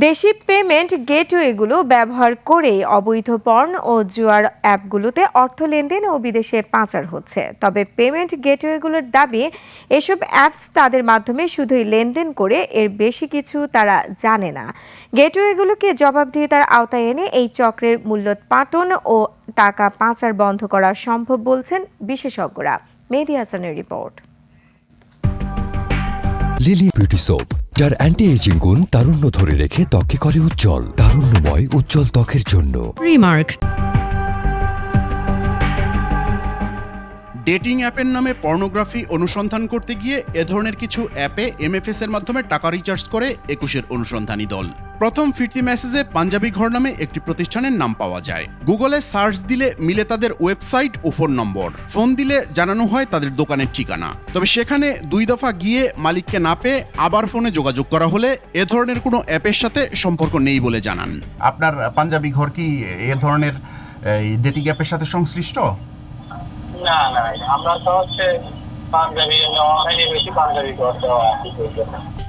দেশি পেমেন্ট গেটওয়েগুলো ব্যবহার করে অবৈধ পর্ন ও জুয়ার অ্যাপগুলোতে অর্থ লেনদেন ও বিদেশে পাচার হচ্ছে। তবে পেমেন্ট গেটওয়েগুলোর দাবি এসব অ্যাপস তাদের মাধ্যমে শুধুই লেনদেন করে, এর বেশি কিছু তারা জানে না। গেটওয়েগুলোকে জবাবদিহিতার আওতায় এনে এই চক্রের মূল্যোৎপাটন ও টাকা পাচার বন্ধ করা সম্ভব বলছেন বিশেষজ্ঞরা। মেহেদী হাসানের রিপোর্ট। লিলি বিউটি সোপ, যার অ্যান্টি এজিং গুণ তারুণ্য ধরে রেখে ত্বকে করে উজ্জ্বল। তারুণ্যময় উজ্জ্বল ত্বকের জন্য রিমার্ক। ডেটিং অ্যাপের নামে পর্নোগ্রাফি অনুসন্ধান করতে গিয়ে এ ধরনের কিছু অ্যাপে এমএফএস এর মাধ্যমে টাকা রিচার্জ করে ২১-এর অনুসন্ধানী দল। প্রথম ফিরতি মেসেজে পাঞ্জাবি ঘর নামে একটি প্রতিষ্ঠানের নাম পাওয়া যায়। গুগলে সার্চ দিলে মিলে তাদের ওয়েবসাইট ও ফোন নম্বর। ফোন দিলে জানানো হয় তাদের দোকানের ঠিকানা। তবে সেখানে ২ দফা গিয়ে মালিককে না পেয়ে আবার ফোনে যোগাযোগ করা হলে এ ধরনের কোনো অ্যাপের সাথে সম্পর্ক নেই বলে জানান। আপনার পাঞ্জাবি ঘর কি এ ধরনের ডেটিং অ্যাপের সাথে সংশ্লিষ্ট? না না, আমরা তো হচ্ছে পাঞ্জাবি অনলাইনে বেশি পাঞ্জাবি করতে হয়।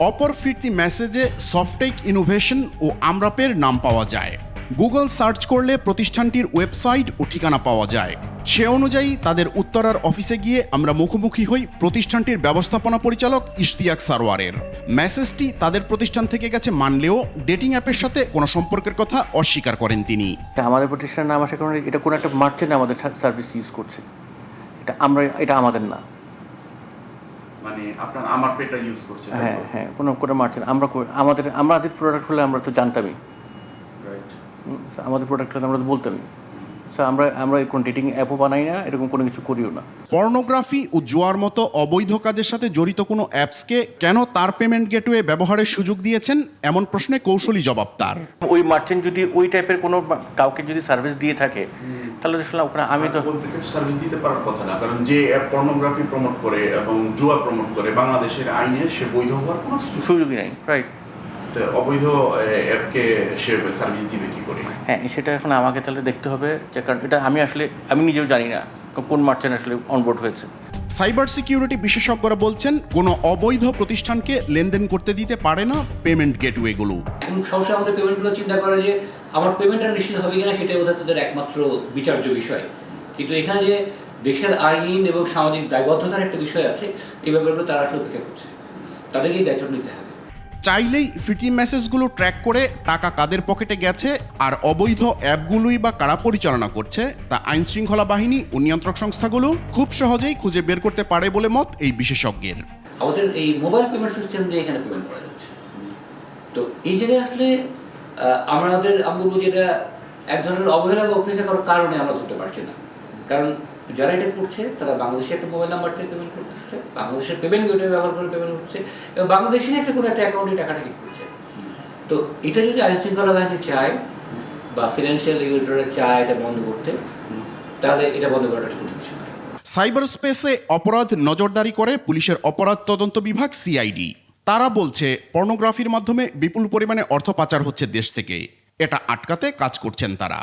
অপর ফিরতি মেসেজে সফটেক ইনোভেশন ও আমরাপের নাম পাওয়া যায়। গুগল সার্চ করলে প্রতিষ্ঠানটির ওয়েবসাইট ও ঠিকানা পাওয়া যায়। সে অনুযায়ী তাদের উত্তরার অফিসে গিয়ে আমরা মুখোমুখি হই প্রতিষ্ঠানটির ব্যবস্থাপনা পরিচালক ইশতিয়াক সারোয়ারের। মেসেজটি তাদের প্রতিষ্ঠান থেকে গেছে মানলেও ডেটিং অ্যাপের সাথে কোনো সম্পর্কের কথা অস্বীকার করেন তিনি। আমাদের প্রতিষ্ঠানের নাম আসার কারণে এটা কোনো একটা মার্চেন্ট আমাদের সার্ভিস ইউজ করছে, এটা আমাদের না। মানে আপনার আমার পেটা ইউজ করছে? হ্যাঁ হ্যাঁ, কোনো মার্চেন্ট আমাদের প্রোডাক্ট হলে আমরা তো জানতামই, আমাদের প্রোডাক্ট হলে আমরা তো বলতামই। আমরা কোনো ডেটিং অ্যাপও বানাই না, এরকম কোনো কিছু করিও না। পর্নোগ্রাফি ও জুয়ার মতো অবৈধ কাজের সাথে জড়িত কোনো অ্যাপসকে কেন তার পেমেন্ট গেটওয়ে ব্যবহারের সুযোগ দিয়েছেন, এমন প্রশ্নে কৌশলী জবাব তার। ওই মার্চেন্ট যদি ওই টাইপের কোনো কাউকে যদি সার্ভিস দিয়ে থাকে তাহলে ওখানে আমি তো সার্ভিস দিতে পারার কথা না, কারণ যে অ্যাপ পর্নোগ্রাফি প্রমোট করে এবং জুয়া প্রমোট করে বাংলাদেশের আইনে সে বৈধ হওয়ার কোনো সুযোগই নেই। রাইট, অবৈধ অ্যাপকে সে সার্ভিস দিবে কি করে? হ্যাঁ, সেটা এখন আমাকে তাহলে দেখতে হবে, যে কারণ এটা আমি নিজেও জানি না কোন মার্চেন্ট আসলে অনবোর্ড হয়েছে। সাইবার সিকিউরিটি বিশেষজ্ঞরা বলছেন কোনো অবৈধ প্রতিষ্ঠানকে লেনদেন করতে দিতে পারে না পেমেন্ট গেটওয়েগুলো। এখন সবসময় আমাদের পেমেন্টগুলো চিন্তা করে যে আমার পেমেন্টটা নিশ্চিত হবে কিনা, সেটাই তাদের একমাত্র বিচার্য বিষয়। কিন্তু এখানে যে দেশের আইন এবং সামাজিক দায়বদ্ধতার একটা বিষয় আছে, এই ব্যাপারগুলো তারা আসলে উপেক্ষা করছে। তাদেরকেই দায়িত্ব নিতে হবে। চাইলেই ফিরতি মেসেজগুলো ট্র্যাক করে টাকা কাদের পকেটে গেছে আর অবৈধ অ্যাপগুলোই বা কারা পরিচালনা করছে তা আইন শৃঙ্খলা বাহিনী ও নিয়ন্ত্রক সংস্থাগুলো খুব সহজেই খুঁজে বের করতে পারে বলে মত এই বিশেষজ্ঞের। আমাদের এই মোবাইল পেমেন্ট সিস্টেম দিয়ে এখানে পেমেন্ট করা যাচ্ছে। তো এই জায়গায় আসলে আমরা বলবো যে এটা এক ধরনের অবহেলা বা উপেক্ষা করার কারণে আমরা ধরতে পারছি না। কারণ যারা এটা করছে তারা বাংলাদেশে একটা মোবাইল নাম্বার থেকে পেমেন্ট করতেছে, বাংলাদেশের পেমেন্ট গেটওয়ে ব্যবহার করে পেমেন্ট করছে এবং বাংলাদেশের একটা কোনো একটা অ্যাকাউন্টে টাকাটা হিট করছে। তো এটা যদি আইন শৃঙ্খলা বাহিনী চায় বা ফিনান্সিয়াল রেগুলেটররা চায় এটা বন্ধ করতে, তাহলে এটা বন্ধ করাটা কঠিন কিছু নয়। সাইবার স্পেসে অপরাধ নজরদারি করে পুলিশের অপরাধ তদন্ত বিভাগ সিআইডি। তারা বলছে পর্নোগ্রাফির মাধ্যমে বিপুল পরিমাণে অর্থ পাচার হচ্ছে দেশ থেকে। এটা আটকাতে কাজ করছেন তারা।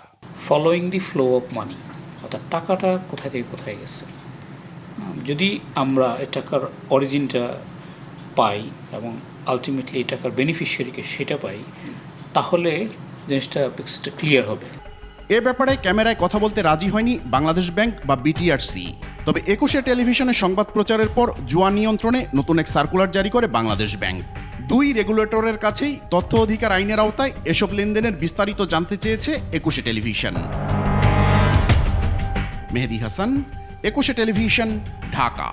Following the flow of money, অর্থাৎ টাকাটা কোথায় থেকে কোথায় গেছে। যদি আমরা এই টাকার অরিজিনটা পাই এবং আলটিমেটলি এই টাকার বেনিফিশিয়ারিকে সেটা পাই, তাহলে জিনিসটা পিকচারটা ক্লিয়ার হবে। এ ব্যাপারে ক্যামেরায় কথা বলতে রাজি হয়নি বাংলাদেশ ব্যাংক বা বিটিআরসি। তবে ২১শে টেলিভিশনে সংবাদ প্রচারের পর জুয়া নিয়ন্ত্রণে নতুন এক সার্কুলার জারি করে বাংলাদেশ ব্যাংক। ২ রেগুলেটরের কাছেই তথ্য অধিকার আইনের আওতায় এসব লেনদেনের বিস্তারিত জানতে চেয়েছে ২১শে টেলিভিশন। মেহেদী হাসান, ২১শে টেলিভিশন, ঢাকা।